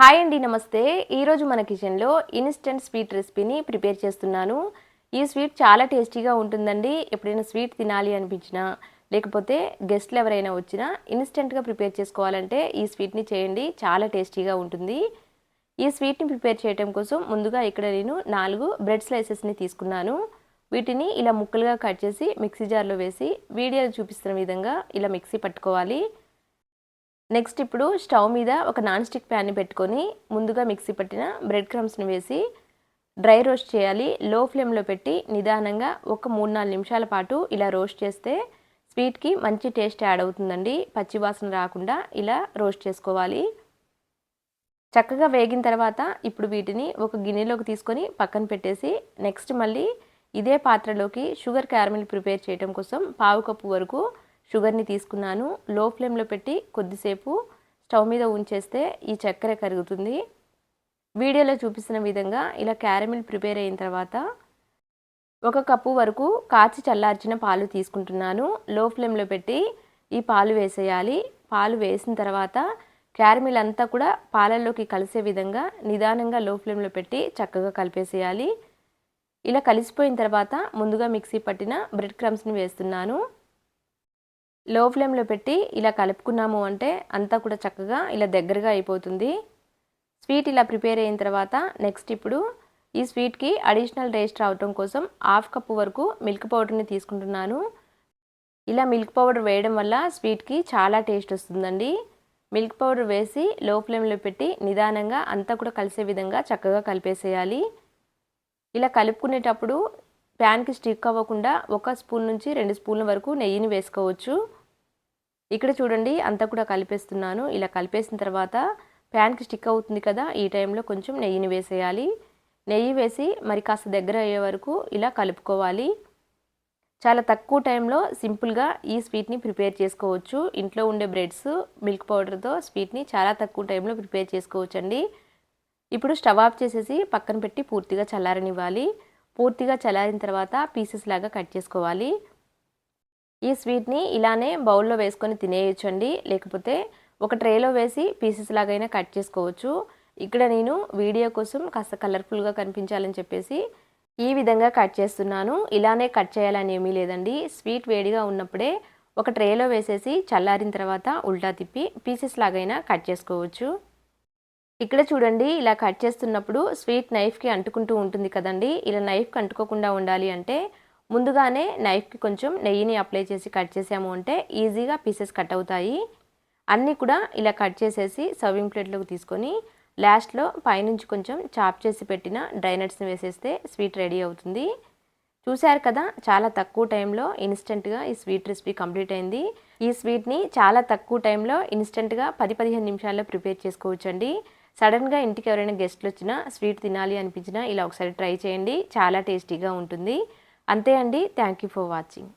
Hi అండి, నమస్తే. ఈరోజు మన కిచెన్లో ఇన్స్టెంట్ స్వీట్ రెసిపీని ప్రిపేర్ చేస్తున్నాను. ఈ స్వీట్ చాలా టేస్టీగా ఉంటుందండి. ఎప్పుడైనా స్వీట్ తినాలి అనిపించినా, లేకపోతే గెస్ట్లు ఎవరైనా వచ్చినా ఇన్స్టెంట్గా ప్రిపేర్ చేసుకోవాలంటే ఈ స్వీట్ని చేయండి, చాలా టేస్టీగా ఉంటుంది. ఈ స్వీట్ని ప్రిపేర్ చేయడం కోసం ముందుగా ఇక్కడ నేను 4 బ్రెడ్ స్లైసెస్ని తీసుకున్నాను. వీటిని ఇలా ముక్కలుగా కట్ చేసి మిక్సీ జార్లో వేసి వీడియోలో చూపిస్తున్న విధంగా ఇలా మిక్సీ పట్టుకోవాలి. నెక్స్ట్ ఇప్పుడు స్టవ్ మీద ఒక నాన్ స్టిక్ ప్యాన్ని పెట్టుకొని ముందుగా మిక్సీ పట్టిన బ్రెడ్ క్రమ్స్ని వేసి డ్రై రోస్ట్ చేయాలి. లో ఫ్లేమ్లో పెట్టి నిదానంగా ఒక 3-4 నిమిషాల పాటు ఇలా రోస్ట్ చేస్తే స్వీట్కి మంచి టేస్ట్ యాడ్ అవుతుందండి. పచ్చి వాసన రాకుండా ఇలా రోస్ట్ చేసుకోవాలి. చక్కగా వేగిన తర్వాత ఇప్పుడు వీటిని ఒక గిన్నెలోకి తీసుకొని పక్కన పెట్టేసి నెక్స్ట్ మళ్ళీ ఇదే పాత్రలోకి షుగర్ క్యారమిల్ ప్రిపేర్ చేయడం కోసం 1/2 కప్పు వరకు షుగర్ని తీసుకున్నాను. లో ఫ్లేమ్లో పెట్టి కొద్దిసేపు స్టవ్ మీద ఉంచేస్తే ఈ చక్కెర కరుగుతుంది. వీడియోలో చూపిస్తున్న విధంగా ఇలా క్యారమిల్ ప్రిపేర్ అయిన తర్వాత 1 కప్పు వరకు కాచి చల్లార్చిన పాలు తీసుకుంటున్నాను. లో ఫ్లేమ్లో పెట్టి ఈ పాలు వేసేయాలి. పాలు వేసిన తర్వాత క్యారమిల్ అంతా కూడా పాలల్లోకి కలిసే విధంగా నిదానంగా లో ఫ్లేమ్లో పెట్టి చక్కగా కలిపేసేయాలి. ఇలా కలిసిపోయిన తర్వాత ముందుగా మిక్సీ పట్టిన బ్రెడ్ క్రమ్స్ని వేస్తున్నాను. లో ఫ్లేమ్లో పెట్టి ఇలా కలుపుకున్నాము అంటే అంతా కూడా చక్కగా ఇలా దగ్గరగా అయిపోతుంది. స్వీట్ ఇలా ప్రిపేర్ అయిన తర్వాత నెక్స్ట్ ఇప్పుడు ఈ స్వీట్కి అడిషనల్ టేస్ట్ రావటం కోసం 1/2 కప్పు వరకు మిల్క్ పౌడర్ని తీసుకుంటున్నాను. ఇలా మిల్క్ పౌడర్ వేయడం వల్ల స్వీట్కి చాలా టేస్ట్ వస్తుందండి. మిల్క్ పౌడర్ వేసి లో ఫ్లేమ్లో పెట్టి నిదానంగా అంతా కూడా కలిసే విధంగా చక్కగా కలిపేసేయాలి. ఇలా కలుపుకునేటప్పుడు ప్యాన్కి స్టిక్ అవ్వకుండా 1 స్పూన్ నుంచి 2 స్పూన్ల వరకు నెయ్యిని వేసుకోవచ్చు. ఇక్కడ చూడండి అంతా కూడా కలిపేస్తున్నాను. ఇలా కలిపేసిన తర్వాత ప్యాన్కి స్టిక్ అవుతుంది కదా, ఈ టైంలో కొంచెం నెయ్యిని వేసేయాలి. నెయ్యి వేసి మరి కాస్త దగ్గర అయ్యే వరకు ఇలా కలుపుకోవాలి. చాలా తక్కువ టైంలో సింపుల్గా ఈ స్వీట్ని ప్రిపేర్ చేసుకోవచ్చు. ఇంట్లో ఉండే బ్రెడ్స్ మిల్క్ పౌడర్తో స్వీట్ని చాలా తక్కువ టైంలో ప్రిపేర్ చేసుకోవచ్చండి. ఇప్పుడు స్టవ్ ఆఫ్ చేసేసి పక్కన పెట్టి పూర్తిగా చల్లారనివ్వాలి. పూర్తిగా చల్లారిన తర్వాత పీసెస్ లాగా కట్ చేసుకోవాలి. ఈ స్వీట్ని ఇలానే బౌల్లో వేసుకొని తినేయచ్చండి, లేకపోతే ఒక ట్రేలో వేసి పీసెస్ లాగైనా కట్ చేసుకోవచ్చు. ఇక్కడ నేను వీడియో కోసం కాస్త కలర్ఫుల్గా కనిపించాలని చెప్పేసి ఈ విధంగా కట్ చేస్తున్నాను. ఇలానే కట్ చేయాలని ఏమీ లేదండి. స్వీట్ వేడిగా ఉన్నప్పుడే ఒక ట్రేలో వేసేసి చల్లారిన తర్వాత ఉల్టా తిప్పి పీసెస్ లాగైనా కట్ చేసుకోవచ్చు. ఇక్కడ చూడండి ఇలా కట్ చేస్తున్నప్పుడు స్వీట్ నైఫ్కి అంటుకుంటూ ఉంటుంది కదండి. ఇలా నైఫ్కి అంటుకోకుండా ఉండాలి అంటే ముందుగానే నైఫ్కి కొంచెం నెయ్యిని అప్లై చేసి కట్ చేసాము అంటే ఈజీగా పీసెస్ కట్ అవుతాయి. అన్నీ కూడా ఇలా కట్ చేసేసి సర్వింగ్ ప్లేట్లోకి తీసుకొని లాస్ట్లో పైనుంచి కొంచెం చాప్ చేసి పెట్టిన డ్రై నట్స్ని వేసేస్తే స్వీట్ రెడీ అవుతుంది. చూశారు కదా, చాలా తక్కువ టైంలో ఇన్స్టెంట్గా ఈ స్వీట్ రెసిపీ కంప్లీట్ అయింది. ఈ స్వీట్ని చాలా తక్కువ టైంలో ఇన్స్టెంట్గా 10-15 నిమిషాల్లో ప్రిపేర్ చేసుకోవచ్చండి. సడన్గా ఇంటికి ఎవరైనా గెస్ట్లు వచ్చినా స్వీట్ తినాలి అనిపించినా ఇలా ఒకసారి ట్రై చేయండి, చాలా టేస్టీగా ఉంటుంది. అంతే అండి. Thank you for watching.